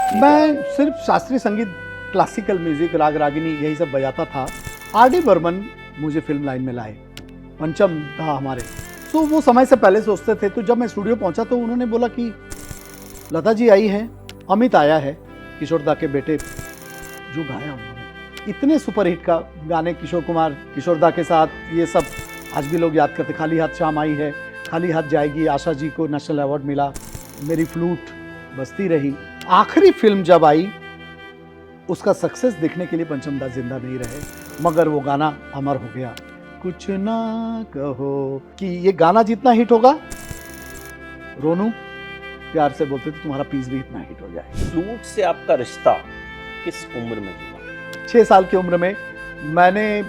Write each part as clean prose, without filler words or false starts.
मैं सिर्फ शास्त्रीय संगीत, क्लासिकल म्यूजिक, राग रागिनी यही सब बजाता था। आर.डी. बर्मन मुझे फिल्म लाइन में लाए, पंचम था हमारे। तो वो समय से पहले सोचते थे। तो जब मैं स्टूडियो पहुंचा तो उन्होंने बोला कि लता जी आई हैं, अमित आया है, किशोर दा के बेटे, जो गाया उन्होंने इतने सुपरहिट का गाने, किशोर कुमार, किशोर दा के साथ, ये सब आज भी लोग याद करते। खाली हाथ शाम आई है, खाली हाथ जाएगी, आशा जी को नेशनल अवार्ड मिला, मेरी फ्लूट बजती रही। आखिरी फिल्म जब आई, उसका सक्सेस देखने के लिए पंचम दा जिंदा नहीं रहे, मगर वो गाना अमर हो गया। कुछ ना कहो, कि ये गाना जितना हिट होगा, रोनू प्यार से बोलते थे तुम्हारा पीस भी इतना हिट हो जाए। फ्लूट से आपका रिश्ता किस उम्र में जुड़ा? 6 साल की उम्र में मैंने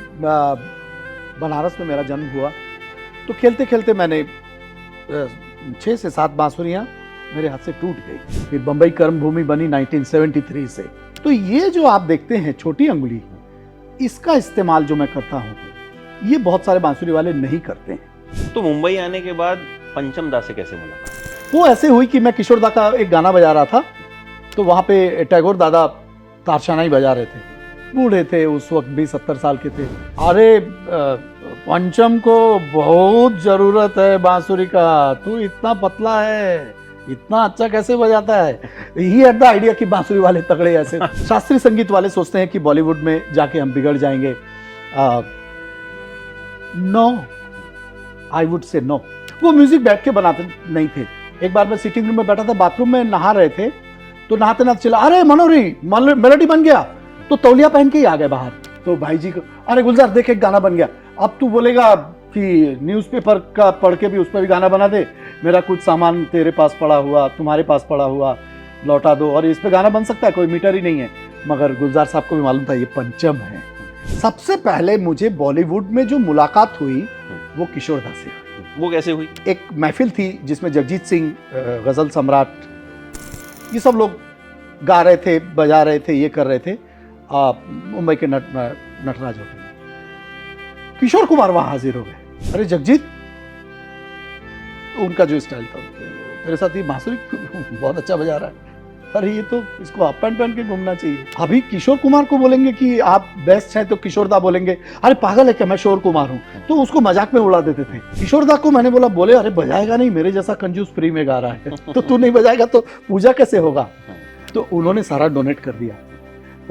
बनारस में मेरा जन्म हुआ। तो खेलते खेलते मैंने 6 से 7 बांसुरियां मेरे हाथ से टूट गई। फिर बंबई कर्मभूमि बनी 1973 से। तो ये जो आप देखते हैं छोटी अंगुली, इसका इस्तेमाल जो मैं करता हूँ, ये बहुत सारे बांसुरी वाले नहीं करते हैं। तो मुंबई आने के बाद पंचम दा से कैसे मुलाकात? वो ऐसे हुई कि मैं किशोर दा का एक गाना बजा रहा था, तो वहाँ पे टैगोर दादा तारशानाई बजा रहे थे। बूढ़े थे उस वक्त, 20-70 साल के थे। अरे पंचम को बहुत जरूरत है बांसुरी का, तू इतना पतला है, इतना अच्छा कैसे बजाता है। ही हैड द आइडिया कि बांसुरी वाले तगड़े ऐसे। शास्त्रीय संगीत वाले सोचते हैं कि बॉलीवुड में जाके हम बिगड़ जाएंगे। No, I would say no. वो म्यूजिक बैठ के बनाते नहीं थे। एक बार मैं सिटिंग रूम में बैठा था, बाथरूम में नहा रहे थे, तो नहाते नहाते चला, अरे मनोरी मेलोडी बन गया। तो तौलिया पहन के ही आ गए बाहर। तो भाई जी को, अरे गुलजार देख एक गाना बन गया। अब तू बोलेगा कि न्यूज़पेपर का पढ़ के भी उस पर भी गाना बना दे, मेरा कुछ सामान तेरे पास पड़ा हुआ, तुम्हारे पास पड़ा हुआ, लौटा दो, और इस पे गाना बन सकता है, कोई मीटर ही नहीं है। मगर गुलजार साहब को भी मालूम था ये पंचम है। सबसे पहले मुझे बॉलीवुड में जो मुलाकात हुई वो किशोर दा से हुई। वो कैसे हुई? एक महफिल थी जिसमें जगजीत सिंह, गजल सम्राट, ये सब लोग गा रहे थे, बजा रहे थे, ये कर रहे थे। मुंबई के नटराज होटल, किशोर कुमार वहां हाजिर हो गए। अरे जगजीत, उनका जो स्टाइल था, मेरे साथ ये बांसुरी बहुत अच्छा बजा रहा है। अरे ये तो इसको अप एंड पहन के घूमना चाहिए। अभी किशोर कुमार को बोलेंगे कि आप बेस्ट हैं, तो किशोर दा बोलेंगे अरे पागल है क्या, मैं शोर कुमार हूँ। तो उसको मजाक में उड़ा देते थे। किशोर दा को मैंने बोला, बोले अरे बजाएगा नहीं, मेरे जैसा कंजूस फ्री में गा रहा है, तो तू नहीं बजाएगा तो पूजा कैसे होगा। तो उन्होंने सारा डोनेट कर दिया।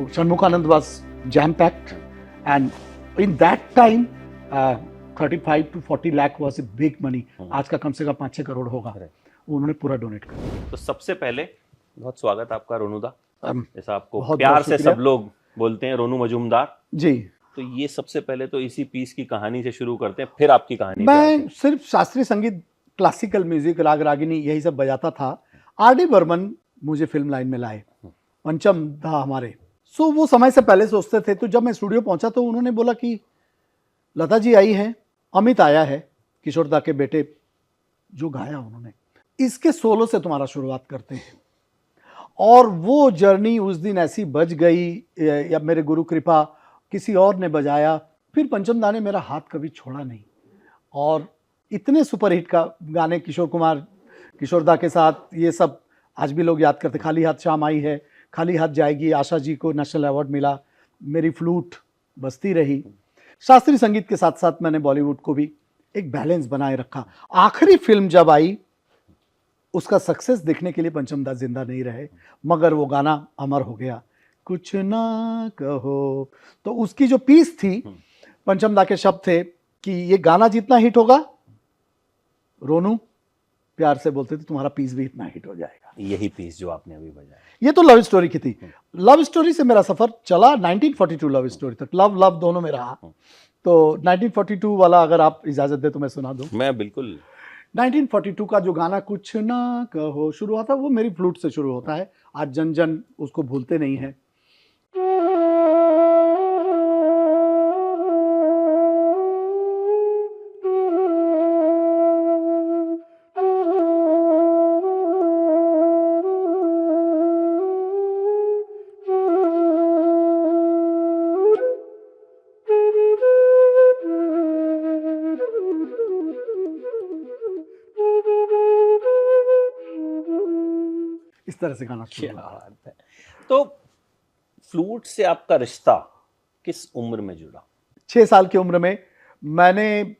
Shanmukhananda was jam packed, and in that time 35 to 40 lakh was a big money. आज का कम से कम 5-6 करोड़ होगा। उन्होंने पूरा डोनेट कर दिया। तो सबसे पहले बहुत स्वागत आपका रोनू दा, जैसा आपको बहुत प्यार बहुत से शुक्रिया। सब लोग बोलते हैं, रोनू मजूमदार जी, तो ये सबसे पहले तो इसी पीस की कहानी से शुरू करते हैं, फिर आपकी कहानी पे आते मैं हैं। सिर्फ शास्त्रीय संगीत, क्लासिकल म्यूजिक, राग रागिनी यही सब बजाता था। आर.डी. बर्मन मुझे फिल्म लाइन में लाए, पंचम था हमारे। सो वो समय से पहले सोचते थे। तो जब मैं स्टूडियो पहुंचा तो उन्होंने बोला कि लता जी आई हैं, अमित आया है, किशोर दा के बेटे, जो गाया उन्होंने, इसके सोलो से तुम्हारा शुरुआत करते हैं। और वो जर्नी उस दिन ऐसी बज गई, या मेरे गुरु कृपा, किसी और ने बजाया। फिर पंचम दा ने मेरा हाथ कभी छोड़ा नहीं। और इतने सुपरहिट का गाने, किशोर कुमार, किशोर दा के साथ, ये सब आज भी लोग याद करते। खाली हाथ शाम आई है, खाली हाथ जाएगी, आशा जी को नेशनल अवार्ड मिला, मेरी फ्लूट बजती रही। शास्त्रीय संगीत के साथ साथ मैंने बॉलीवुड को भी एक बैलेंस बनाए रखा। आखिरी फिल्म जब आई, उसका सक्सेस देखने के लिए पंचम दा जिंदा नहीं रहे, मगर वो गाना अमर हो गया। कुछ ना कहो। तो उसकी जो पीस थी, पंचम दा के शब्द थे कि ये गाना जितना हिट होगा, रोनू प्यार से बोलते थे तुम्हारा पीस भी इतना हिट हो जाएगा। यही पीस जो आपने अभी बजाया, ये तो लव स्टोरी की थी। लव स्टोरी से मेरा सफर चला 1942 लव स्टोरी तक। लव लव दोनों में रहा। तो 1942 वाला अगर आप इजाजत दे तो मैं सुना दूं। मैं बिल्कुल। 1942 का जो गाना कुछ ना कहो शुरू हुआ था, वो मेरी फ्लूट से शुरू होता है। आज जन जन उसको भूलते नहीं है। इस तरह से गाना शुरू क्या हुआ। बात है। तो फ्लूट से आपका रिश्ता किस उम्र में जुड़ा? 6 साल की उम्र में मैंने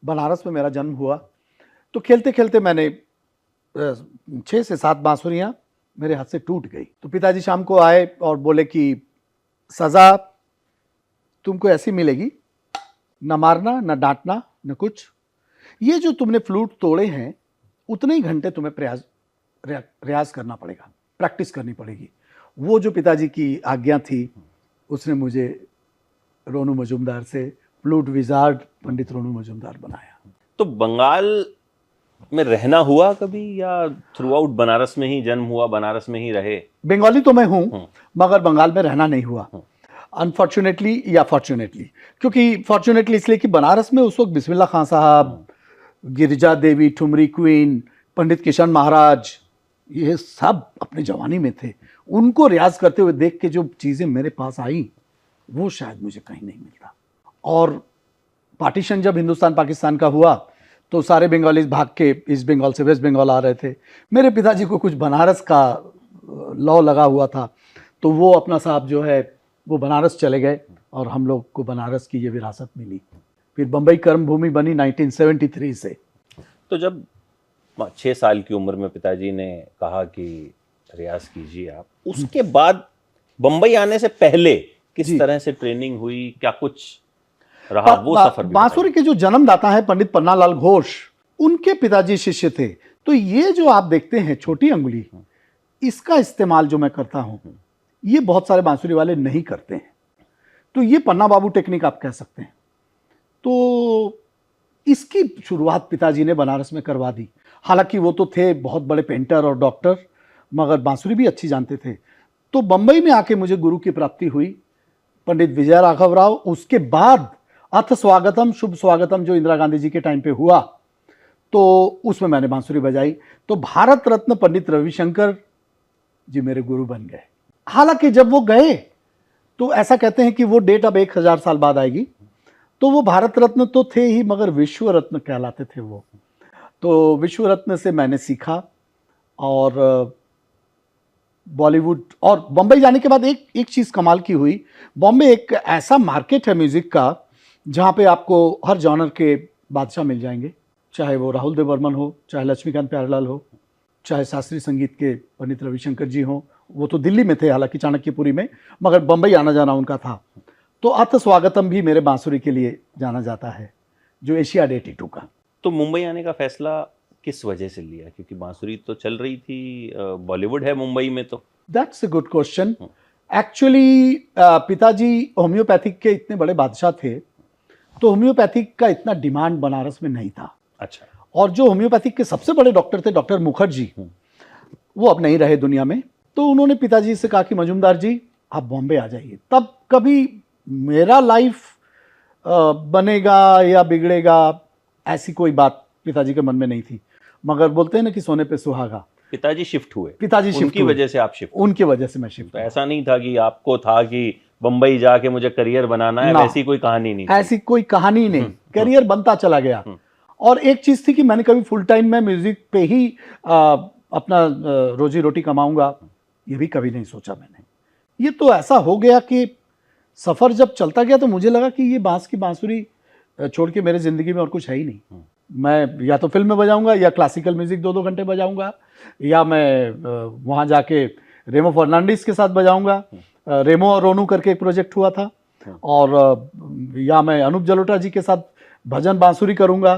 बनारस में मेरा जन्म हुआ, तो खेलते खेलते मैंने 6 से 7 बांसुरियां मेरे हाथ से टूट गई। तो पिताजी शाम को आए और बोले कि सजा तुमको ऐसी मिलेगी, न मारना न डांटना न कुछ, ये जो तुमने फ्लूट तोड़े हैं उतने ही घंटे तुम्हें रियाज करना पड़ेगा, प्रैक्टिस करनी पड़ेगी। वो जो पिताजी की आज्ञा थी, उसने मुझे रोनू मजूमदार से फ्लूट विजार्ड पंडित रोनू मजूमदार बनाया। तो बंगाल में रहना हुआ कभी, या थ्रू आउट बनारस में ही जन्म हुआ, बनारस में ही रहे? बंगाली तो मैं हूं, मगर बंगाल में रहना नहीं हुआ, अनफॉर्चुनेटली या फॉर्चुनेटली। क्योंकि फॉर्चुनेटली इसलिए कि बनारस में उस वक्त बिस्मिल्लाह खान साहब, गिरिजा देवी, ठुमरी क्वीन, पंडित किशन महाराज, ये सब अपने जवानी में थे। उनको रियाज करते हुए देख के जो चीज़ें मेरे पास आई, वो शायद मुझे कहीं नहीं मिलता। और पार्टीशन जब हिंदुस्तान पाकिस्तान का हुआ, तो सारे बंगालीज भाग के ईस्ट बंगाल से वेस्ट बंगाल आ रहे थे। मेरे पिताजी को कुछ बनारस का लॉ लगा हुआ था, तो वो अपना साहब जो है वो बनारस चले गए और हम लोग को बनारस की ये विरासत मिली। फिर बम्बई कर्म भूमि बनी 1973 से। तो जब 6 साल की उम्र में पिताजी ने कहा कि रियाज कीजिए आप, उसके बाद बम्बई आने से पहले किस तरह से ट्रेनिंग हुई, क्या कुछ रहा वो सफर? बांसुरी के जो जन्मदाता है पंडित पन्नालाल घोष, उनके पिताजी शिष्य थे। तो ये जो आप देखते हैं छोटी अंगुली, इसका इस्तेमाल जो मैं करता हूं, ये बहुत सारे बांसुरी वाले नहीं करते हैं। तो ये पन्ना बाबू टेक्निक आप कह सकते हैं। तो इसकी शुरुआत पिताजी ने बनारस में करवा दी। हालांकि वो तो थे बहुत बड़े पेंटर और डॉक्टर, मगर बांसुरी भी अच्छी जानते थे। तो बंबई में आके मुझे गुरु की प्राप्ति हुई, पंडित विजय राघव राव। उसके बाद अथ स्वागतम, शुभ स्वागतम जो इंदिरा गांधी जी के टाइम पे हुआ, तो उसमें मैंने बांसुरी बजाई। तो भारत रत्न पंडित रविशंकर जी मेरे गुरु बन गए। हालांकि जब वो गए तो ऐसा कहते हैं कि वो डेट अब 1000 साल बाद आएगी। तो वो भारत रत्न तो थे ही, मगर विश्व रत्न कहलाते थे वो। तो विश्व रत्न से मैंने सीखा। और बॉलीवुड और बॉम्बे जाने के बाद एक चीज़ कमाल की हुई। बॉम्बे एक ऐसा मार्केट है म्यूज़िक का, जहाँ पे आपको हर जॉनर के बादशाह मिल जाएंगे, चाहे वो राहुल देव बर्मन हो, चाहे लक्ष्मीकांत प्यारेलाल हो, चाहे शास्त्रीय संगीत के पंडित रविशंकर जी हो। वो तो दिल्ली में थे हालांकि चाणक्यपुरी में, मगर बम्बई आना जाना उनका था। तो अथ स्वागतम भी मेरे बांसुरी के लिए जाना जाता है, जो एशियाड 82 का। तो मुंबई आने का फैसला किस वजह से लिया? क्योंकि बांसुरी तो चल रही थी, बॉलीवुड है मुंबई में। तो that's a good question. Actually पिताजी होम्योपैथिक के इतने बड़े बादशाह थे, तो होम्योपैथिक का इतना डिमांड बनारस में नहीं था। अच्छा। और जो होम्योपैथिक के सबसे बड़े डॉक्टर थे, डॉक्टर मुखर्जी, वो अब नहीं रहे दुनिया में। तो उन्होंने पिताजी से कहा कि मजूमदार जी आप बॉम्बे आ जाइए। तब कभी मेरा लाइफ बनेगा या बिगड़ेगा ऐसी कोई बात पिताजी के मन में नहीं थी, मगर बोलते हैं ना कि सोने पे सुहागा। पिताजी शिफ्ट हुए, पिताजी शिफ्ट उनकी वजह से आप शिफ्ट? उनकी वजह से मैं शिफ्ट। तो ऐसा नहीं था कि आपको था कि बम्बई जाके मुझे करियर बनाना है, वैसी कोई कहानी नहीं? ऐसी कोई कहानी नहीं, करियर बनता चला गया। और एक चीज थी कि मैंने कभी फुल टाइम में म्यूजिक पे ही अपना रोजी रोटी कमाऊंगा, ये भी कभी नहीं सोचा मैंने। ये तो ऐसा हो गया कि सफर जब चलता गया तो मुझे लगा कि ये बांस की बांसुरी छोड़ के मेरे जिंदगी में और कुछ है ही नहीं। मैं या तो फिल्म में बजाऊंगा, या क्लासिकल म्यूजिक 2-2 घंटे बजाऊंगा, या मैं वहाँ जाके रेमो फर्नांडिस के साथ बजाऊंगा। रेमो और रोनू करके एक प्रोजेक्ट हुआ था। और या मैं अनूप जलोटा जी के साथ भजन बांसुरी करूंगा।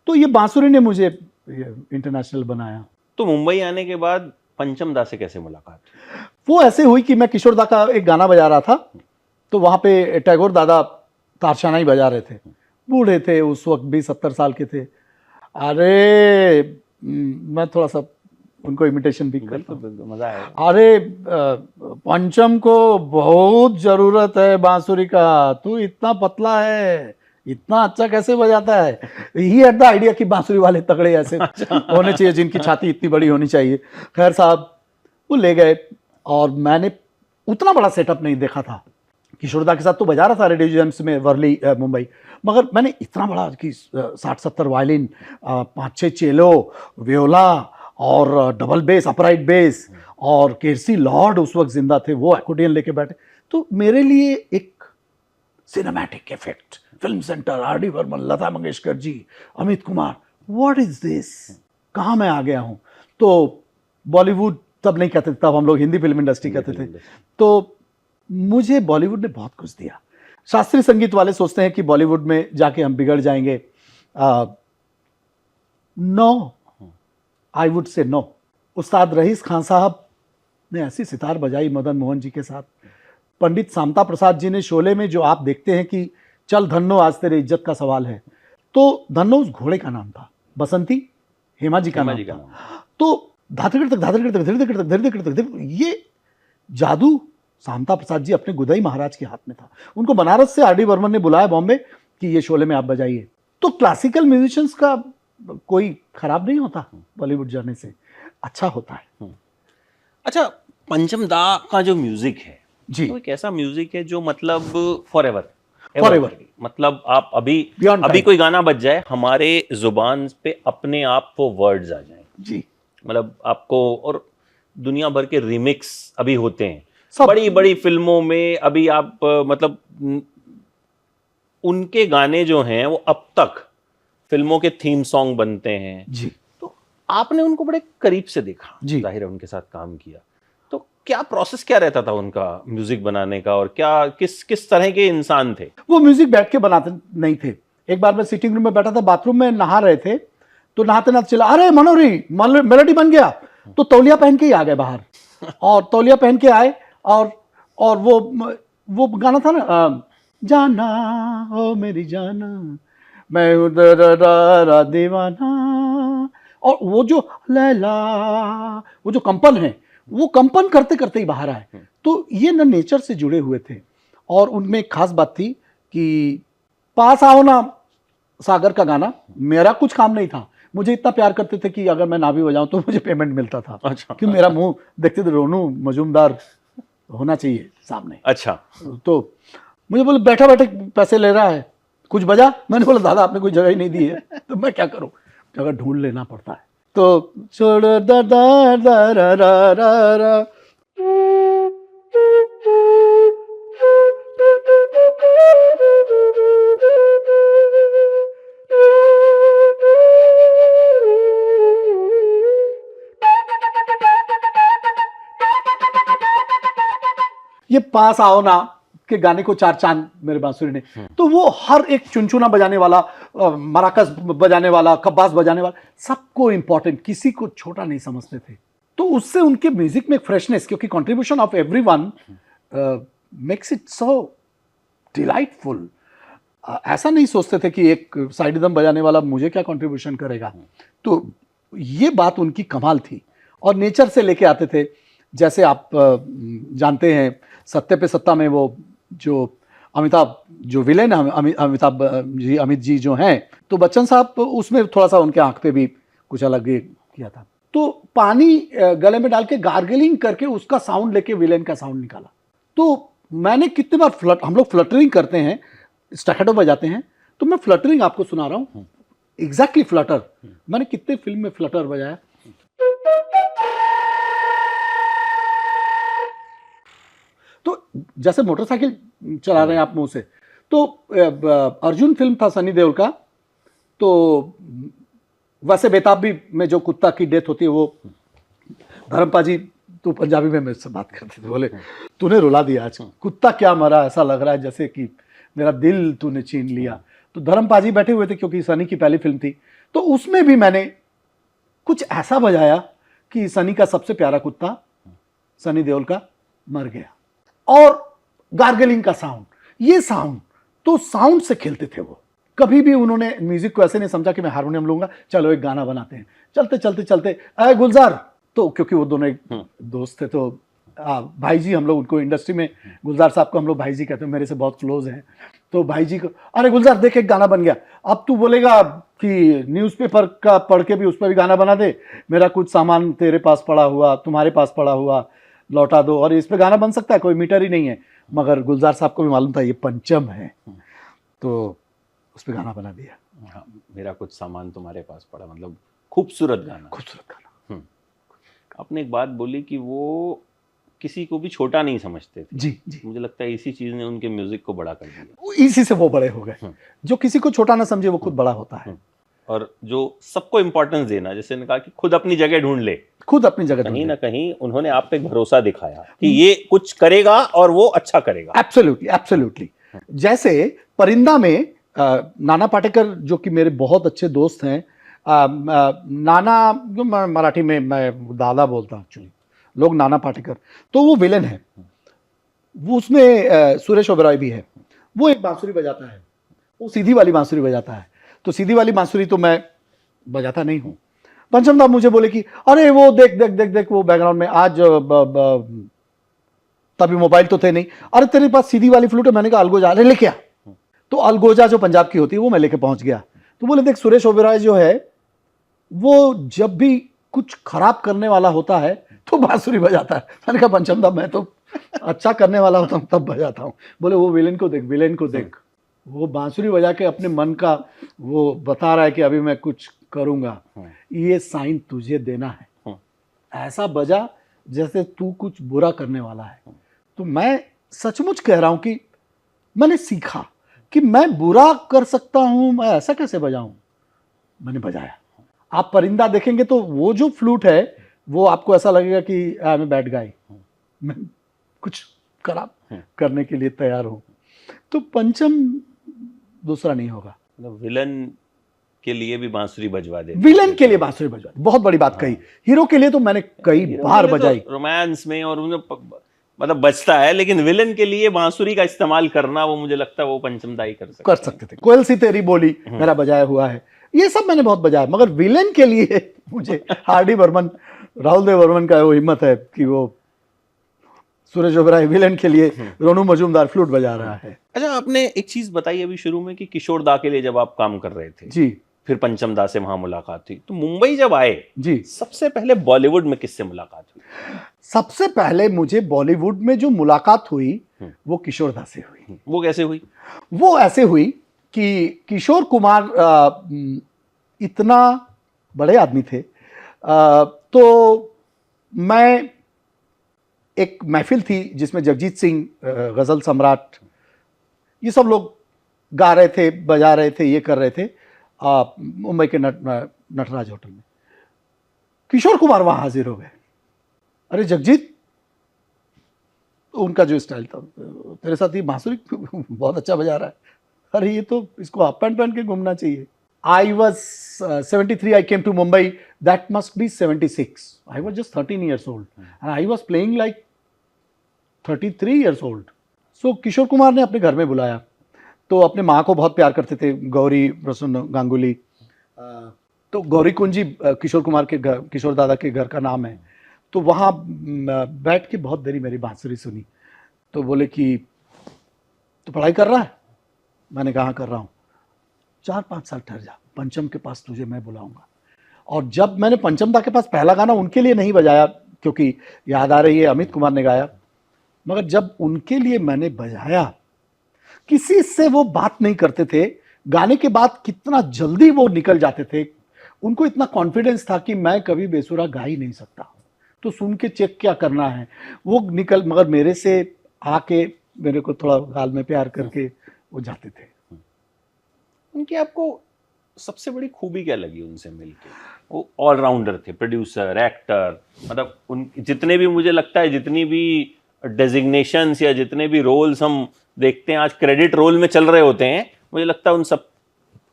तो ये बांसुरी ने मुझे इंटरनेशनल बनाया। तो मुंबई आने के बाद पंचम दा से कैसे मुलाकात? वो ऐसे हुई कि मैं किशोर दा का एक गाना बजा रहा था, तो वहाँ पे टैगोर दादा तारशानाई बजा रहे थे। बूढ़े थे उस वक्त, 20-70 साल के थे। अरे मैं थोड़ा सा उनको इमिटेशन भी करता हूं। मजा आया। अरे पंचम को बहुत जरूरत है बांसुरी का, तू इतना पतला है, इतना अच्छा कैसे बजाता है। ही हैड द आइडिया कि बांसुरी वाले तगड़े ऐसे होने चाहिए, जिनकी छाती इतनी बड़ी होनी चाहिए। खैर साहब वो ले गए, और मैंने उतना बड़ा सेटअप नहीं देखा था। किशोरदा के साथ तो बजा रहा था रेडियो जेम्स में, वर्ली मुंबई, मगर मैंने इतना बड़ा कि 60-70 वायलिन, 5-6 चेलो, व्योला और डबल बेस, अपराइट बेस, और केसी लॉर्ड उस वक्त जिंदा थे, वो एक्कोर्डियन लेके बैठे। तो मेरे लिए एक cinematic effect, film centre, R D Burman, Lata Mangeshkar ji, Amit Kumar, what is this, कहाँ मैं आ गया हूँ। तो बॉलीवुड तब नहीं कहते थे, तब हम लोग हिंदी फिल्म इंडस्ट्री कहते थे। तो मुझे बॉलीवुड ने बहुत कुछ दिया। शास्त्रीय संगीत वाले सोचते हैं कि बॉलीवुड में जाके हम बिगड़ जाएंगे। No, I would say no. Ustad Rais Khan साहब ने ऐसी सितार बजाई मदन मोहन जी के साथ। पंडित शांता प्रसाद जी ने शोले में जो आप देखते हैं कि चल धन्नो आज तेरे इज्जत का सवाल है, तो धन्नो उस घोड़े का नाम था, बसंती हेमा जी का नाम था। तो धातृ तक धातृ तक धीरे तक धीरे तक ये जादू शांता प्रसाद जी अपने गुदई महाराज के हाथ में था। उनको बनारस से आर डी बर्मन ने बुलाया बॉम्बे कि ये शोले में आप बजाइए। तो क्लासिकल म्यूजिशियंस का कोई खराब नहीं होता, बॉलीवुड जाने से अच्छा होता है। अच्छा, पंचम दा का जो म्यूजिक है जी, तो एक ऐसा म्यूजिक है जो मतलब फॉरएवर फॉरएवर, मतलब आप अभी Beyond अभी time. कोई गाना बज जाए हमारे जुबान पे अपने आप वो वर्ड्स आ जाएं, जी, मतलब आपको। और दुनिया भर के रिमिक्स अभी होते हैं सब बड़ी बड़ी फिल्मों में। अभी आप मतलब उनके गाने जो हैं वो अब तक फिल्मों के थीम सॉन्ग बनते हैं। जी, तो आपने उनको बड़े करीब से देखा, जी। जाहिर है उनके साथ काम किया, तो क्या प्रोसेस क्या रहता था उनका म्यूजिक बनाने का, और क्या किस किस तरह के इंसान थे? वो म्यूजिक बैठ के बनाते नहीं थे। एक बार मैं सिटिंग रूम में बैठा था, बाथरूम में नहा रहे थे, तो नहाते नहाते चला, अरे मनोरी मेलोडी बन गया। तो तौलिया पहन के ही आ गए बाहर, और तौलिया पहन के आए, और वो गाना था ना, जाना ओ मेरी जाना, मैं उधर दीवाना, और वो जो लैला, वो जो कंपन है, वो कंपन करते करते ही बाहर आए। तो ये ना नेचर से जुड़े हुए थे। और उनमें एक खास बात थी कि पास आओ ना सागर का गाना, मेरा कुछ काम नहीं था। मुझे इतना प्यार करते थे कि अगर मैं ना भी बजाऊं तो मुझे पेमेंट मिलता था। अच्छा। कि मेरा मुंह देखते थे, रोनू मजूमदार होना चाहिए सामने। अच्छा, तो मुझे बोले बैठा बैठे पैसे ले रहा है, कुछ बजा। मैंने बोला दादा आपने कोई जगह ही नहीं दी है, तो मैं क्या करूं, जगह ढूंढ लेना पड़ता है। तो छोड़ दा दा दा रा रा रा रा। ये पास आओ ना के गाने को चार चांद मेरे बांसुरी ने। तो वो हर एक चुनचुना बजाने वाला, मराकस बजाने वाला, कब्बास बजाने वाला, सबको इंपॉर्टेंट, किसी को छोटा नहीं समझते थे। तो उससे उनके म्यूजिक में एक फ्रेशनेस, क्योंकि contribution of everyone makes it so delightful. ऐसा नहीं सोचते थे कि एक साइड दम बजाने वाला मुझे क्या कंट्रीब्यूशन करेगा। तो ये बात उनकी कमाल थी, और नेचर से लेके आते थे। जैसे आप जानते हैं सत्ते पे सत्ता में वो जो अमिताभ जो विलेन है, अमिताभ जी, अमित जी जो हैं, तो बच्चन साहब उसमें थोड़ा सा उनके आंख पे भी कुछ अलग किया था। तो पानी गले में डाल के गार्गलिंग करके उसका साउंड लेके विलेन का साउंड निकाला। तो मैंने कितने बार हम लोग फ्लटरिंग करते हैं, स्टैकेटो बजाते हैं, तो मैं फ्लटरिंग आपको सुना रहा हूँ, एग्जैक्टली फ्लटर। मैंने कितने फिल्म में फ्लटर बजाया। तो जैसे मोटरसाइकिल चला रहे हैं आप मुंह से, तो अर्जुन फिल्म था सनी देओल का, तो वैसे बेताबी में जो कुत्ता की डेथ होती है, वो धर्मपा जी, तो पंजाबी में मेरे से बात करते थे, बोले तूने रुला दिया आज, कुत्ता क्या मरा, ऐसा लग रहा है जैसे कि मेरा दिल तूने छीन लिया। तो धर्मपा जी बैठे हुए थे, क्योंकि सनी की पहली फिल्म थी। तो उसमें भी मैंने कुछ ऐसा बजाया कि सनी का सबसे प्यारा कुत्ता सनी देओल का मर गया, और गार्गलिंग का साउंड, ये साउंड, तो साउंड से खेलते थे वो। कभी भी उन्होंने म्यूजिक को ऐसे नहीं समझा कि मैं हारमोनियम लूंगा, चलो एक गाना बनाते हैं। चलते चलते चलते अरे गुलजार, तो क्योंकि वो दोनों एक दोस्त थे, तो भाई जी, हम लोग उनको इंडस्ट्री में गुलजार साहब को हम लोग भाई जी कहते हैं, मेरे से बहुत क्लोज हैं। तो भाई जी को, अरे गुलजार देख एक गाना बन गया, अब तू बोलेगा कि न्यूज़पेपर का पढ़ के भी उस पर भी गाना बना दे, मेरा कुछ सामान तेरे पास पड़ा हुआ, तुम्हारे पास पड़ा हुआ, लौटा दो, और इस पे गाना बन सकता है, कोई मीटर ही नहीं है। मगर गुलजार साहब को भी मालूम था ये पंचम है, तो उस पे गाना बना दिया। हाँ, मेरा कुछ सामान तुम्हारे पास पड़ा, मतलब खूबसूरत गाना, खूबसूरत गाना। आपने एक बात बोली कि वो किसी को भी छोटा नहीं समझते थे। जी जी, मुझे लगता है इसी चीज ने उनके म्यूजिक को बड़ा कर दिया। इसी से वो बड़े हो गए। जो किसी को छोटा ना समझे वो खुद बड़ा होता है। और जो सबको इंपॉर्टेंस देना, जैसे ने कहा कि खुद अपनी जगह ढूंढ ले, खुद अपनी जगह कहीं ना कहीं उन्होंने आप पे भरोसा दिखाया कि ये कुछ करेगा और वो अच्छा करेगा। Absolutely absolutely. जैसे परिंदा में नाना पाटेकर जो कि मेरे बहुत अच्छे दोस्त हैं, नाना जो मराठी में मैं दादा बोलता हूँ एक्चुअली, लोग नाना पाटेकर, तो वो विलन है। वो उसमें सुरेश ओबेरॉय भी है। वो एक बांसुरी बजाता है, वो सीधी वाली बांसुरी बजाता है। तो सीधी वाली बांसुरी तो मैं बजाता नहीं हूँ। पंचम दा मुझे बोले कि अरे वो देख देख देख देख वो बैकग्राउंड में आज तभी मोबाइल तो थे नहीं, अरे तेरे पास सीधी वाली फ्लूट है। मैंने कहा अलगोजा, अरे लेके आ। तो अलगोजा जो पंजाब की होती है वो मैं लेके पहुंच गया। तो बोले देख सुरेश ओबेरॉय जो है वो जब भी कुछ खराब करने वाला होता है तो बांसुरी बजाता है। मैंने कहा पंचम दा मैं तो अच्छा करने वाला होता हूँ तब बजाता हूँ। बोले वो विलेन को देख, विलेन को देख, वो बांसुरी बजा के अपने मन का वो बता रहा है कि अभी मैं कुछ करूंगा, ये साइन तुझे देना है। ऐसा बजा जैसे तू कुछ बुरा करने वाला है। तो मैं सचमुच कह रहा हूं कि मैंने सीखा कि मैं बुरा कर सकता हूं, मैं ऐसा कैसे बजाऊं। मैंने बजाया। आप परिंदा देखेंगे तो वो जो फ्लूट है वो आपको ऐसा लगेगा कि I M a bad guy, मैं कुछ खराब करने के लिए तैयार हूं। तो पंचम दूसरा नहीं होगा। विलन के लिए भी बांसुरी बजवा दे, विलन के लिए बांसुरी बजवा, बहुत बड़ी बात कही। हीरो के लिए तो मैंने कई बार बजाई, रोमांस में और मतलब बजता है, लेकिन विलन के लिए बांसुरी का इस्तेमाल करना वो मुझे लगता है वो पंचम दा ही कर सकते थे। कोयल सी तेरी बोली मेरा बजाया हुआ है, ये सब मैंने बहुत बजाया। मगर विलन के लिए मुझे आर.डी. बर्मन, राहुल देव बर्मन का वो हिम्मत है कि वो सुरेश ओबेरॉय विलन के लिए रोनू मजूमदार फ्लूट बजा रहा है। अच्छा, आपने एक चीज बताई अभी शुरू में कि किशोर दा के लिए जब आप काम कर रहे थे जी, फिर पंचम दा से वहां मुलाकात हुई, तो मुंबई जब आए जी, सबसे पहले बॉलीवुड में किससे मुलाकात हुई? सबसे पहले मुझे बॉलीवुड में जो मुलाकात हुई वो किशोर दा से हुई। वो कैसे हुई? वो ऐसे हुई कि किशोर कुमार इतना बड़े आदमी थे, तो मैं एक महफिल थी जिसमें जगजीत सिंह, गजल सम्राट, ये सब लोग गा रहे थे, बजा रहे थे, ये कर रहे थे मुंबई के नटराज होटल में। किशोर कुमार वहां हाजिर हो गए। अरे जगजीत, उनका जो स्टाइल था, तेरे साथ ये बांसुरी बहुत अच्छा बजा रहा है। अरे ये तो इसको हाफ पैंट पहन के घूमना चाहिए। I was 73, I came to Mumbai, that must be 76. I was just 13 years old and I was playing like 33 years old. So Kishore Kumar ने अपने घर में बुलाया। तो अपने माँ को बहुत प्यार करते थे, गौरी प्रसन्न गांगुली। तो गौरी कुंजी किशोर कुमार के घर, किशोर दादा के घर का नाम है। तो वहाँ बैठ के बहुत देरी मेरी बांसुरी सुनी। तो बोले कि तो पढ़ाई कर रहा है? मैंने कहा कर रहा हूँ। 4-5 साल ठहर जा, पंचम के पास तुझे मैं बुलाऊंगा। और जब मैंने पंचम दा के पास पहला गाना उनके लिए नहीं बजाया क्योंकि याद आ रही है अमित कुमार ने गाया, मगर जब उनके लिए मैंने बजाया, किसी से वो बात नहीं करते थे। गाने के बाद कितना जल्दी वो निकल जाते थे। उनको इतना कॉन्फिडेंस था कि मैं कभी बेसुरा गा ही नहीं सकता, तो सुन के चेक क्या करना है, वो निकल, मगर मेरे से आके मेरे को थोड़ा गाल में प्यार करके वो जाते थे। उनकी आपको सबसे बड़ी खूबी क्या लगी उनसे मिलके? वो ऑलराउंडर थे, प्रोड्यूसर, एक्टर, मतलब उन जितने भी, मुझे लगता है जितनी भी डेजिग्नेशंस या जितने भी रोल्स हम देखते हैं आज क्रेडिट रोल में चल रहे होते हैं, मुझे लगता है उन सब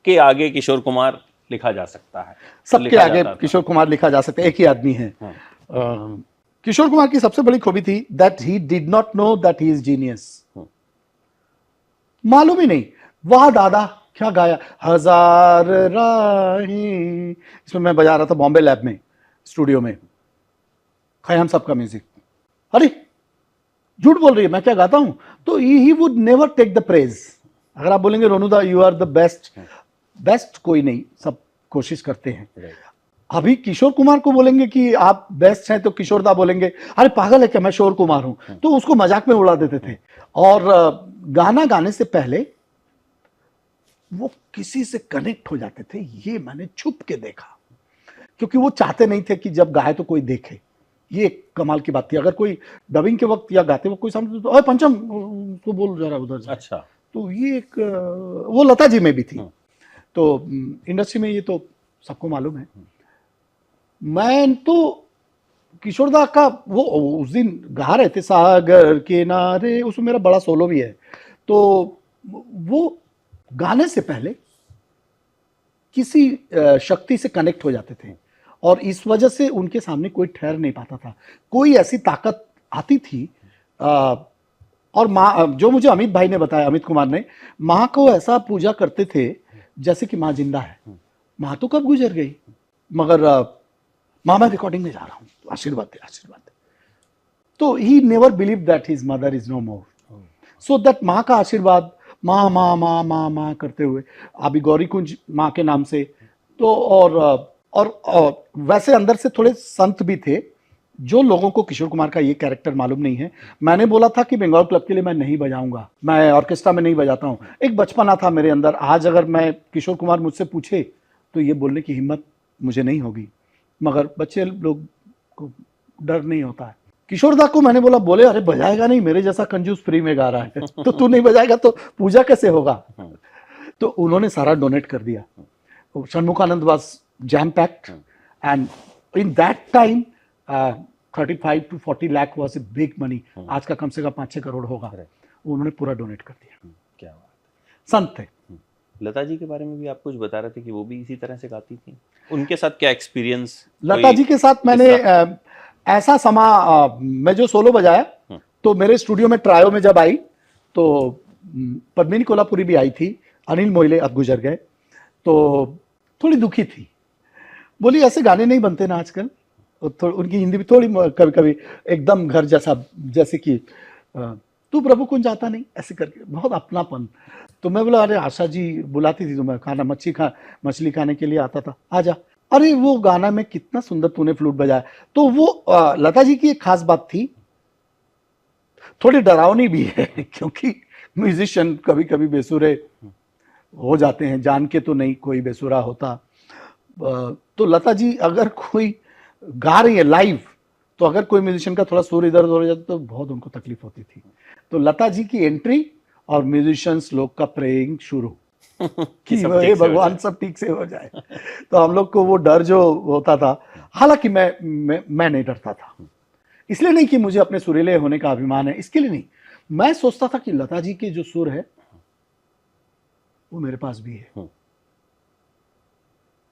के आगे किशोर कुमार लिखा जा सकता है। सबके आगे किशोर कुमार लिखा जा सकता है, एक ही आदमी है। किशोर कुमार की सबसे बड़ी खूबी थी that he did not know that he is genius. मालूम ही नहीं, वाह दादा क्या गाया, हजार राहें, इसमें मैं बजा रहा था बॉम्बे लैब में, स्टूडियो में, खयाम साहब का म्यूजिक। अरे झूठ बोल रही है, मैं क्या गाता हूं? तो he would never take the praise. अगर आप बोलेंगे Ronu da you are the best, best कोई नहीं, सब कोशिश करते हैं। अभी किशोर कुमार को बोलेंगे कि आप बेस्ट हैं तो किशोर दा बोलेंगे अरे पागल है क्या, मैं शोर कुमार हूं, तो उसको मजाक में उड़ा देते थे। और गाना गाने से पहले वो किसी से कनेक्ट हो जाते थे, ये मैंने छुप के देखा, क्योंकि वो चाहते नहीं थे कि जब गाए तो कोई देखे। ये एक कमाल की बात थी। अगर कोई डबिंग के वक्त या गाते वक्त कोई सामने तो अरे पंचम तो बोल जरा उधर जा। अच्छा। तो ये एक वो लता जी में भी थी। तो इंडस्ट्री में ये तो सबको मालूम है। मैं तो किशोरदा का वो उस दिन गा रहे थे सागर किनारे, उसमें मेरा बड़ा सोलो भी है। तो वो गाने से पहले किसी शक्ति से कनेक्ट हो जाते थे और इस वजह से उनके सामने कोई ठहर नहीं पाता था। कोई ऐसी ताकत आती थी और माँ, जो मुझे अमित भाई ने बताया, अमित कुमार ने, माँ को ऐसा पूजा करते थे जैसे कि माँ जिंदा है। माँ तो कब गुजर गई, मगर माँ मैं रिकॉर्डिंग में जा रहा हूँ, आशीर्वाद दे, आशीर्वाद दे। तो he never believe that his mother is no more, so that माँ का आशीर्वाद, माँ माँ माँ माँ माँ करते हुए अभी गौरी कुंज माँ के नाम से। तो और वैसे अंदर से थोड़े संत भी थे जो लोगों को किशोर कुमार का ये कैरेक्टर मालूम नहीं है। मैंने बोला था कि बंगाल क्लब के लिए मैं नहीं बजाऊंगा, मैं ऑर्केस्ट्रा में नहीं बजाता हूँ। एक बचपना था मेरे अंदर। आज अगर मैं किशोर कुमार मुझसे पूछे तो ये बोलने की हिम्मत मुझे नहीं होगी, मगर बच्चे लोग को डर नहीं होता है। किशोरदा को मैंने बोला, बोले अरे बजाएगा नहीं, मेरे जैसा कंजूस फ्री में गा रहा है तो तू नहीं बजाएगा तो पूजा कैसे होगा। तो उन्होंने सारा डोनेट कर दिया। Shanmukhananda was jam packed and in that time 35 to 40 lakh was a big money. आज का कम से कम 5-6 करोड़ होगा। उन्होंने पूरा डोनेट कर दिया। क्या बात है। संत थे। लता जी के बारे में भी आप कुछ बता रहे थे कि वो भी इसी तरह से गाती थी, उनके साथ क्या एक्सपीरियंस? लता जी के साथ मैंने ऐसा समा मैं जो सोलो बजाया तो मेरे स्टूडियो में ट्रायो में जब आई तो पद्मिनी कोल्हापुरी भी आई थी, अनिल मोहिले अब गुजर गए, तो थोड़ी दुखी थी। बोली ऐसे गाने नहीं बनते ना आजकल। उनकी हिंदी भी थोड़ी कभी कभी एकदम घर जैसा, जैसे कि तू प्रभु कुंज आता नहीं, ऐसे करके बहुत अपनापन। तो मैं बोला अरे आशा जी बुलाती थी तो मैं खाना मछली खाने के लिए आता था, आजा। अरे वो गाना में कितना सुंदर तूने फ्लूट बजाया। तो वो लता जी की एक खास बात थी, थोड़ी डरावनी भी है क्योंकि म्यूजिशियन कभी कभी बेसुरे हो जाते हैं, जान के तो नहीं कोई बेसुरा होता। तो लता जी अगर कोई गा रही है लाइव तो अगर कोई म्यूजिशियन का थोड़ा सुर इधर उधर हो जाता तो बहुत उनको तकलीफ होती थी। तो लता जी की एंट्री और म्यूजिशियंस लोग का प्रेइंग शुरू कि हे भगवान सब ठीक से हो जाए। तो हम लोग को वो डर जो होता था, हालांकि मैं नहीं डरता था। इसलिए नहीं कि मुझे अपने सुरीले होने का अभिमान है, इसके लिए नहीं। मैं सोचता था कि लता जी के जो सुर है वो मेरे पास भी है।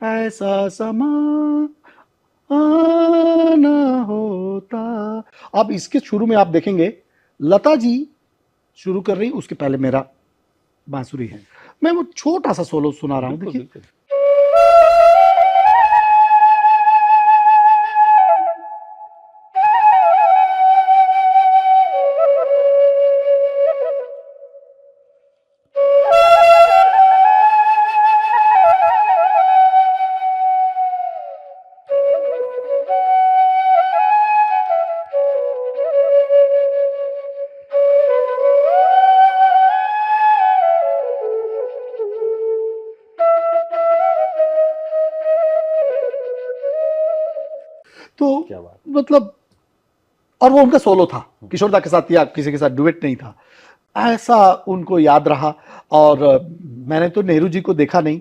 ऐसा समा आना होता। अब इसके शुरू में आप देखेंगे लता जी शुरू कर रही, उसके पहले मेरा बांसुरी है। मैं वो छोटा सा सोलो सुना रहा हूं, देखिए। तो क्या बात। मतलब, और वो उनका सोलो था, किशोरदा के साथ या किसी के साथ डुएट नहीं था, ऐसा उनको याद रहा। और मैंने तो नेहरू जी को देखा नहीं,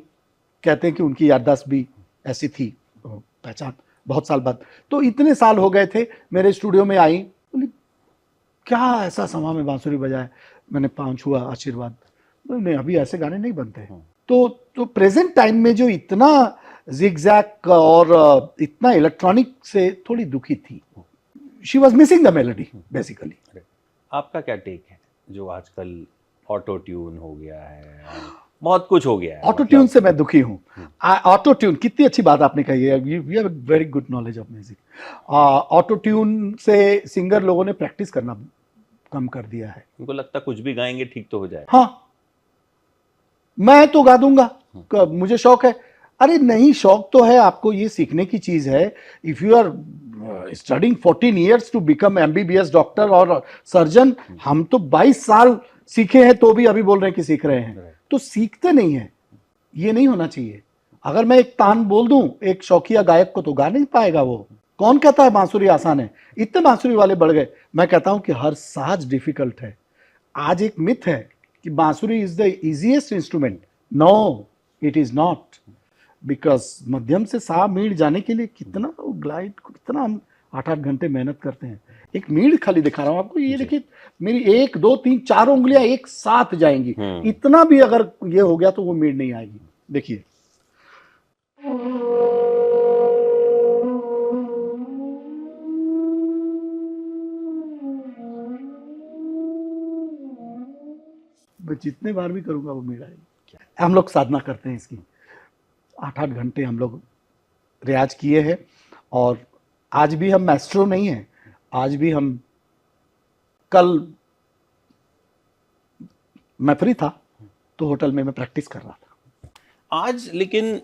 कहते हैं कि उनकी याददाश्त भी ऐसी थी, पहचान बहुत साल बाद। तो इतने साल हो गए थे, मेरे स्टूडियो में आई, बोली क्या ऐसा समा में बांसुरी बजाए। मैंने पाँव छुआ, आशीर्वाद। नहीं, अभी ऐसे गाने नहीं बनते। तो प्रेजेंट टाइम में जो इतना जिगजैग और इतना इलेक्ट्रॉनिक से थोड़ी दुखी थी। She was missing the melody basically. आपका क्या टेक है जो आजकल ऑटो ट्यून हो गया है, बहुत कुछ हो गया है? ऑटो ट्यून से मैं दुखी हूँ। ऑटो ट्यून, कितनी अच्छी बात आपने कही है, you have very good knowledge of music. Auto tune से सिंगर लोगों ने प्रैक्टिस करना कम कर दिया है। उनको लगता कुछ भी गाएंगे ठीक तो हो जाए। हाँ, मैं तो गा दूंगा, मुझे शौक है। अरे नहीं, शौक तो है, आपको ये सीखने की चीज है। If you are studying 14 years to become MBBS doctor और सर्जन, हम तो 22 साल सीखे हैं तो भी अभी बोल रहे हैं कि सीख रहे हैं। तो सीखते नहीं है, ये नहीं होना चाहिए। अगर मैं एक तान बोल दूं एक शौकिया गायक को तो गा नहीं पाएगा वो। कौन कहता है बांसुरी आसान है? इतने बांसुरी वाले बढ़ गए। मैं कहता हूं कि हर साज डिफिकल्ट है। आज एक मिथ है कि बांसुरी is the easiest instrument. No, it is not, because मध्यम से सा मीड जाने के लिए कितना ग्लाइड, कितना हम 8-8 घंटे मेहनत करते हैं। एक मीड खाली दिखा रहा हूं आपको, ये देखिए मेरी 1 2 3 4 उंगलियां एक साथ जाएंगी। इतना भी अगर ये हो गया तो वो मीड नहीं आएगी। देखिए मैं जितने बार भी करूंगा वो मीड आएगी। हम लोग साधना करते हैं इसकी, 8-8 घंटे हम लोग रियाज किए हैं। और आज भी हम मैस्ट्रो नहीं हैं। आज भी हम, कल मैं फ्री था तो होटल में मैं प्रैक्टिस कर रहा था। आज लेकिन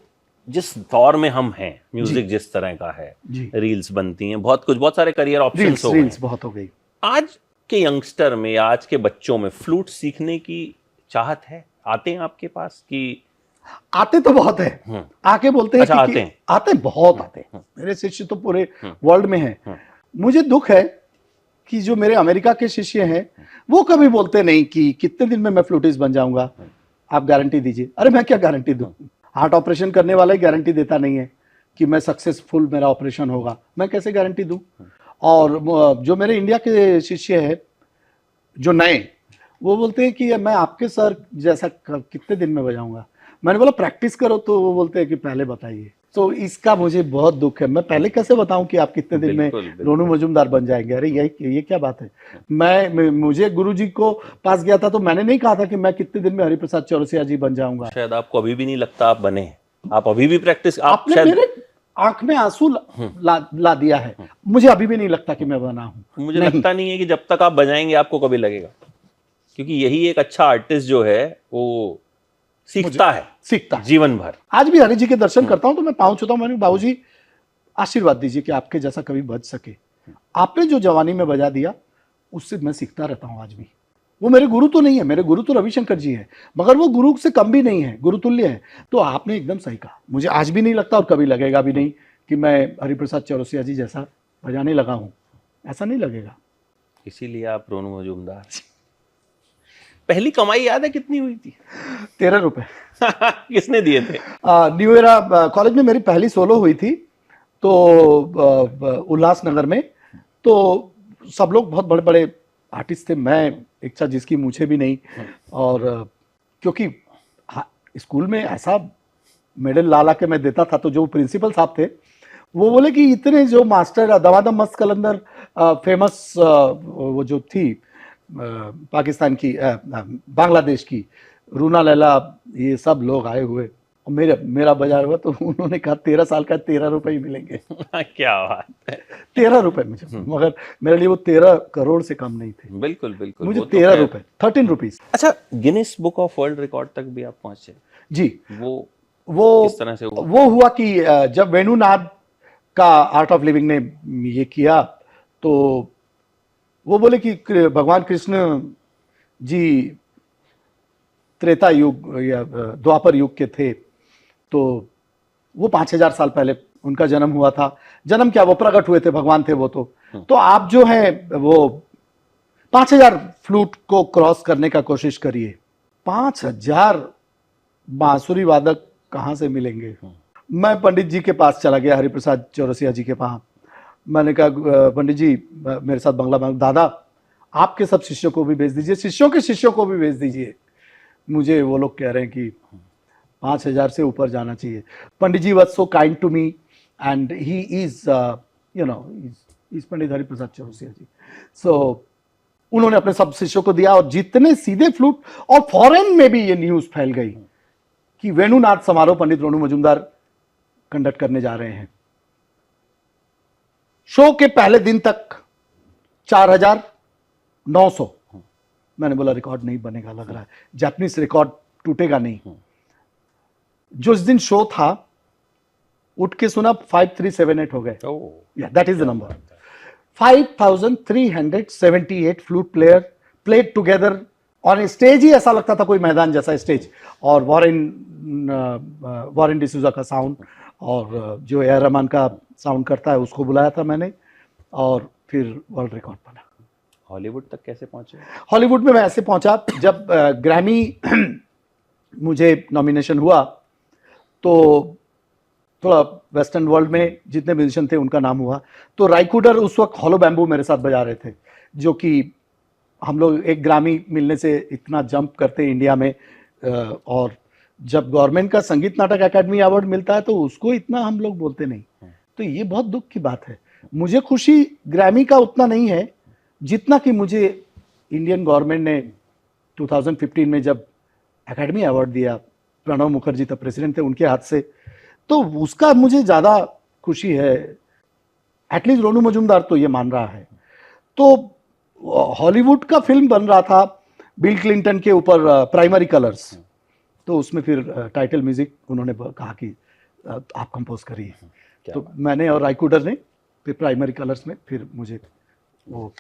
जिस दौर में हम हैं, म्यूजिक जिस तरह का है, जी, रील्स बनती हैं, बहुत कुछ, बहुत सारे करियर ऑप्शंस हो गए। रील्स बहुत हो गई। आज के यंगस्टर में या आज के बच्चों में फ्लूट सीखने की चाहत है? आते हैं आपके पास कि? आते तो बहुत है, आके बोलते हैं अच्छा, कि आते हैं? आते बहुत आते हैं। मेरे शिष्य तो पूरे वर्ल्ड में हैं। मुझे दुख है कि जो मेरे अमेरिका के शिष्य हैं वो कभी बोलते नहीं कि कितने दिन में मैं फ्लूटिस्ट बन जाऊंगा, आप गारंटी दीजिए। अरे मैं क्या गारंटी दूं? हार्ट ऑपरेशन करने वाला ही गारंटी देता नहीं है कि मैं सक्सेसफुल मेरा ऑपरेशन होगा। मैं कैसे गारंटी दूं? और जो मेरे इंडिया के शिष्य हैं जो नए, वो बोलते हैं कि मैं आपके सर जैसा कितने दिन में बजाऊंगा। मैंने बोला प्रैक्टिस करो, तो वो बोलते हैं कि पहले बताइए। तो इसका मुझे बहुत दुख है। मैं पहले कैसे बताऊं कि आप कितने दिन में रोनू मजूमदार बन जाएंगे? अरे ये क्या बात है? मुझे गुरुजी को पास गया था तो मैंने नहीं कहा था कि मैं कितने दिन में हरिप्रसाद चौरसिया जी बन जाऊंगा। शायद आपको अभी भी नहीं लगता आप बने, आप अभी भी प्रैक्टिस, आपने मेरे आंख में आंसू ला दिया है। मुझे अभी भी नहीं लगता कि मैं बना हूं। मुझे लगता नहीं है कि जब तक आप बजाएंगे आपको कभी लगेगा, क्योंकि यही एक अच्छा आर्टिस्ट जो है वो सीखता है जीवन भर। आज भी हरि जी के दर्शन करता हूं तो मैं पाँव छूता हूं। मैंने बाबूजी आशीर्वाद दीजिए कि आपके जैसा कभी बज सके। आपने जो जवानी में बजा दिया उससे मैं सीखता रहता हूं आज भी। वो मेरे गुरु तो नहीं है, मेरे गुरु तो रविशंकर जी हैं, मगर वो गुरु से कम भी नहीं है, गुरुतुल्य है। तो आपने एकदम सही कहा। मुझे आज भी नहीं लगता और कभी लगेगा भी नहीं कि मैं हरिप्रसाद चौरसिया जी जैसा बजाने लगा हूं। ऐसा नहीं लगेगा। इसीलिए आप रोनू मजूमदार। पहली कमाई याद है कितनी हुई थी? 13 रुपए। किसने दिए थे? न्यू एरा कॉलेज में मेरी पहली सोलो हुई थी, तो उल्लासनगर में। तो सब लोग बहुत बड़े बड़े आर्टिस्ट थे, मैं इच्छा जिसकी मुझे भी नहीं। और क्योंकि स्कूल में ऐसा मेडल ला ला के मैं देता था, तो जो प्रिंसिपल साहब थे वो बोले कि इतने जो मास्टर दमादम मस्त कलंदर फेमस वो जो थी पाकिस्तान की, बांग्लादेश की, रूना लैला, ये सब लोग आए हुए और मेरा बाजार हुआ, तो उन्होंने कहा 13 साल का 13 रुपए ही मिलेंगे। क्या बात है। 13 रुपए मुझे, मगर मेरे लिए वो 13 करोड़ से कम नहीं थे। बिल्कुल बिल्कुल। मुझे 13 रुपए, 13 रुपीज। अच्छा, Guinness book of world record तक भी आप पहुंचे? जी। वो किस तरह से हुआ? वो हुआ कि जब वेणुनाद का आर्ट ऑफ लिविंग ने ये किया, तो वो बोले कि भगवान कृष्ण जी त्रेता युग या द्वापर युग के थे, तो वो 5000 साल पहले उनका जन्म हुआ था। जन्म क्या, वो प्रकट हुए थे, भगवान थे वो। तो आप जो है वो 5000 फ्लूट को क्रॉस करने का कोशिश करिए। 5000 बांसुरी वादक कहां से मिलेंगे? मैं पंडित जी के पास चला गया, हरिप्रसाद चौरसिया जी के पास। मैंने कहा पंडित जी मेरे साथ बंगला में, दादा आपके सब शिष्यों को भी भेज दीजिए, शिष्यों के शिष्यों को भी भेज दीजिए। मुझे वो लोग कह रहे हैं कि 5000 से ऊपर जाना चाहिए। Pandit ji was so kind to me and he is is Pandit Hariprasad Chaurasia ji. So उन्होंने अपने सब शिष्यों को दिया और जितने सीधे फ्लूट, और फॉरेन में भी ये न्यूज फैल गई कि वेणुनाद समारोह पंडित रोनू मजूमदार कंडक्ट करने जा रहे हैं। शो के पहले दिन तक 4900। मैंने बोला रिकॉर्ड नहीं बनेगा, लग रहा है जापानीज रिकॉर्ड टूटेगा नहीं। जो इस दिन शो था, उठ के सुना 5378 हो गए। That is the number. 5378 flute player played together on a stage ही ऐसा लगता था कोई मैदान जैसा स्टेज, और वॉरेन डिसूजा का साउंड और जो ए आर रहमान का साउंड करता है उसको बुलाया था मैंने, और फिर वर्ल्ड रिकॉर्ड बना। हॉलीवुड तक कैसे पहुंचे? हॉलीवुड में मैं ऐसे पहुंचा जब ग्रैमी मुझे नॉमिनेशन हुआ तो थोड़ा वेस्टर्न वर्ल्ड में जितने म्यूजिशियन थे उनका नाम हुआ, तो राइकुडर उस वक्त हॉलो बैम्बू मेरे साथ बजा रहे थे, जो कि हम लोग एक ग्रामी मिलने से इतना जंप करते इंडिया में, और जब गवर्नमेंट का संगीत नाटक एकेडमी अवार्ड मिलता है तो उसको इतना हम लोग बोलते नहीं, तो ये बहुत दुख की बात है। मुझे खुशी ग्रैमी का उतना नहीं है जितना कि मुझे इंडियन गवर्नमेंट ने 2015 में जब एकेडमी अवार्ड दिया, प्रणब मुखर्जी तब प्रेसिडेंट थे, उनके हाथ से, तो उसका मुझे ज़्यादा खुशी है। एटलीस्ट रोनू मजूमदार तो ये मान रहा है। तो हॉलीवुड का फिल्म बन रहा था बिल क्लिंटन के ऊपर, प्राइमरी कलर्स, तो उसमें फिर टाइटल म्यूजिक उन्होंने कहा कि आप कंपोज करिए, तो मैंने और राइकुडर ने फिर प्राइमरी कलर्स में फिर मुझे वो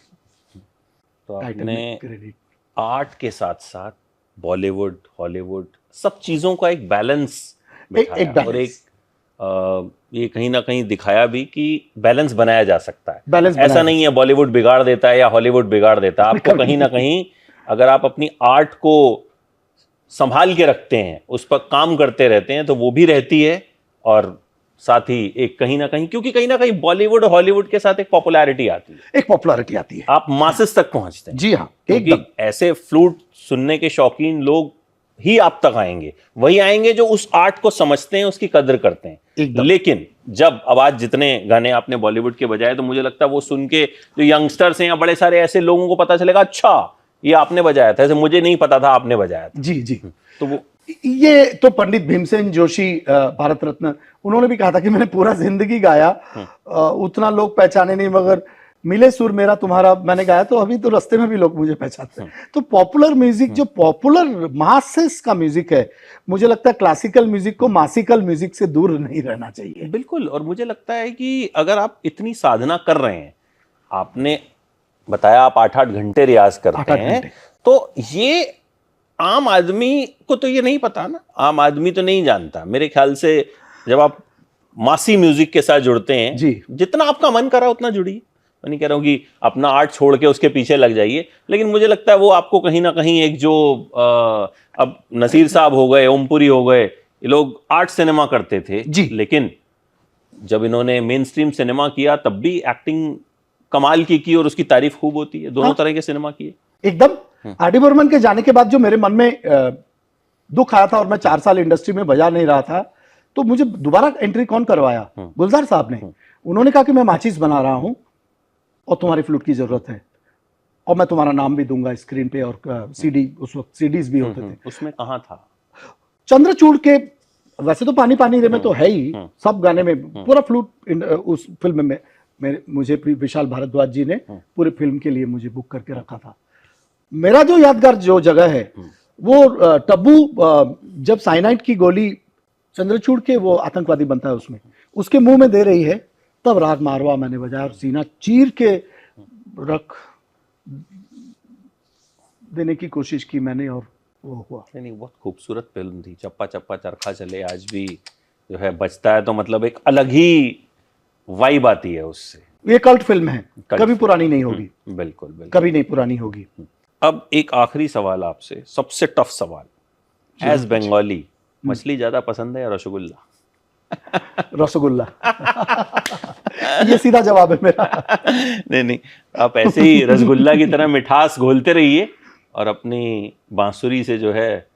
तो टाइटल आपने में क्रेडिट। आर्ट के साथ साथ बॉलीवुड, हॉलीवुड, सब चीजों का एक बैलेंस एक बिठाया और बैलेंस, ये कहीं ना कहीं दिखाया भी कि बैलेंस बनाया जा सकता है। बैलेंस ऐसा नहीं है बॉलीवुड बिगाड़ देता है या हॉलीवुड बिगाड़ देता है। आपको कहीं ना कहीं अगर आप अपनी आर्ट को संभाल के रखते हैं, उस पर काम करते रहते हैं, तो वो भी रहती है, और साथ ही एक कहीं ना कहीं, क्योंकि कहीं ना कहीं बॉलीवुड और हॉलीवुड के साथ एक पॉपुलैरिटी आती है, एक पॉपुलैरिटी आती है, आप मासेस तक पहुंचते हैं। जी हाँ, क्योंकि एकदम। ऐसे फ्लूट सुनने के शौकीन लोग ही आप तक आएंगे, वही आएंगे जो उस आर्ट को समझते हैं, उसकी कदर करते हैं। एकदम। लेकिन जब अब आज जितने गाने आपने बॉलीवुड के बजाए, तो मुझे लगता है वो सुन के जो यंगस्टर्स हैं या बड़े सारे ऐसे लोगों को पता चलेगा, अच्छा ये आपने बजाया था, ऐसे मुझे नहीं पता था आपने बजाया था। जी जी। तो वो ये तो पंडित भीमसेन जोशी, भारत रत्न, उन्होंने भी कहा था कि मैंने पूरा जिंदगी गाया, उतना लोग पहचाने नहीं, मगर मिले सुर मेरा तुम्हारा मैंने गाया, तो अभी तो रास्ते में भी लोग मुझे पहचानते हैं। तो पॉपुलर म्यूजिक, जो पॉपुलर मासेस का म्यूजिक है, मुझे लगता है क्लासिकल म्यूजिक को मासिकल म्यूजिक से दूर नहीं रहना चाहिए। बिल्कुल। और मुझे लगता है कि अगर आप इतनी साधना कर रहे हैं, आपने बताया आप 8-8 घंटे रियाज करते हैं, तो ये आम आदमी को तो ये नहीं पता ना, आम आदमी तो नहीं जानता। मेरे ख्याल से जब आप मासी म्यूजिक के साथ जुड़ते हैं जी, जितना आपका मन करा उतना जुड़िए। मैं नहीं कह रहा हूं कि अपना आर्ट छोड़ के उसके पीछे लग जाइए, लेकिन मुझे लगता है वो आपको कहीं ना कहीं एक जो अब नसीर साहब हो गए, ओमपुरी हो गए, ये लोग आर्ट सिनेमा करते थे जी, लेकिन जब इन्होंने मेन स्ट्रीम सिनेमा किया तब भी एक्टिंग कमाल की और उसकी तारीफ खूब होती है। दोनों तरह के सिनेमा किए एकदम। आर डी बर्मन के जाने के बाद जो मेरे मन में दुख आया था, और मैं 4 साल इंडस्ट्री में बजा नहीं रहा था, तो मुझे दोबारा एंट्री कौन करवाया? गुलजार साहब ने। उन्होंने कहा कि मैं माचिस बना रहा हूं और तुम्हारी फ्लूट की जरूरत है, और मैं तुम्हारा नाम भी दूंगा स्क्रीन पे, और सीडी, उस वक्त सीडीज भी होते थे। उसमें कहाँ था चंद्रचूड़ के, वैसे तो पानी पानी रे में तो है ही, सब गाने में पूरा फ्लूट उस फिल्म में मुझे विशाल भारद्वाज जी ने पूरे फिल्म के लिए मुझे बुक करके रखा था। मेरा जो यादगार जो जगह है वो टब्बू, जब साइनाइड की गोली चंद्रचूड़ के, वो आतंकवादी बनता है उसमें, उसके मुंह में दे रही है, तब राग मारवा मैंने बजाया और सीना चीर के रख देने की कोशिश की मैंने, और वो हुआ। नहीं, बहुत खूबसूरत फिल्म थी। चप्पा चप्पा चरखा चले आज भी जो है बजता है, तो मतलब एक अलग ही वाइब आती है उससे। ये कल्ट फिल्म है, कभी पुरानी नहीं होगी। बिल्कुल बिल्कुल, कभी नहीं पुरानी होगी। अब एक आखिरी सवाल आपसे, सबसे टफ सवाल, एज बंगाली, मछली ज्यादा पसंद है या रसगुल्ला? रसगुल्ला। ये सीधा जवाब है मेरा। नहीं, आप ऐसे ही रसगुल्ला की तरह मिठास घोलते रहिए और अपनी बांसुरी से जो है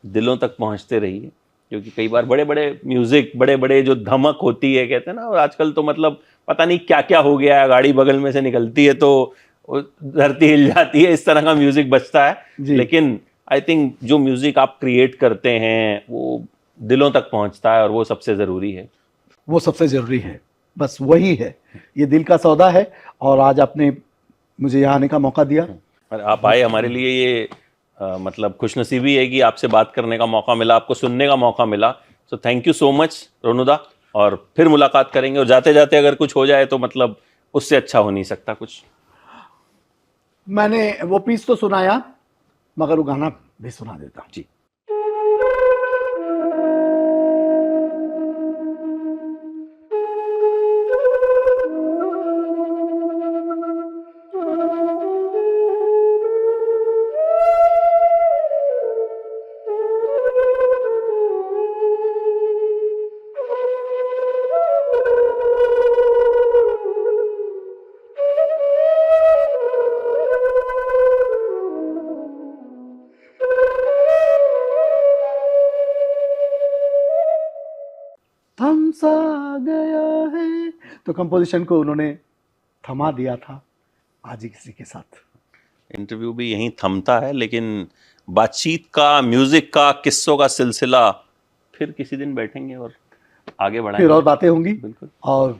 दिलों तक पहुंचते रहिए, क्योंकि कई बार बड़े बड़े म्यूजिक, बड़े बड़े जो धमक होती है, कहते हैं ना, और आजकल तो मतलब पता नहीं क्या क्या हो गया है, गाड़ी बगल में से निकलती है तो धरती हिल जाती है, इस तरह का म्यूजिक बजता है। लेकिन आई थिंक जो म्यूजिक आप क्रिएट करते हैं वो दिलों तक पहुंचता है, और वो सबसे जरूरी है। वो सबसे जरूरी है, बस वही है, ये दिल का सौदा है। और आज आपने मुझे यहाँ आने का मौका दिया, और आप आए, हमारे लिए ये मतलब खुशनसीबी है कि आपसे बात करने का मौका मिला, आपको सुनने का मौका मिला। So thank you so much रोनूदा, और फिर मुलाकात करेंगे। और जाते जाते अगर कुछ हो जाए तो मतलब उससे अच्छा हो नहीं सकता कुछ। मैंने वो पीस तो सुनाया, मगर वो गाना भी सुना देता। जी। तो कंपोजिशन को उन्होंने थमा दिया था आज ही किसी के साथ। इंटरव्यू भी यहीं थमता है, लेकिन बातचीत का, म्यूजिक का, किस्सों का सिलसिला फिर किसी दिन बैठेंगे और आगे बढ़ाएंगे। फिर और बातें होंगी बिल्कुल, और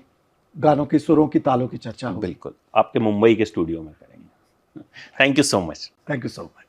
गानों की, सुरों की, तालों की चर्चा होगी। बिल्कुल आपके मुंबई के स्टूडियो में करेंगे। Thank you so much. Thank you so much.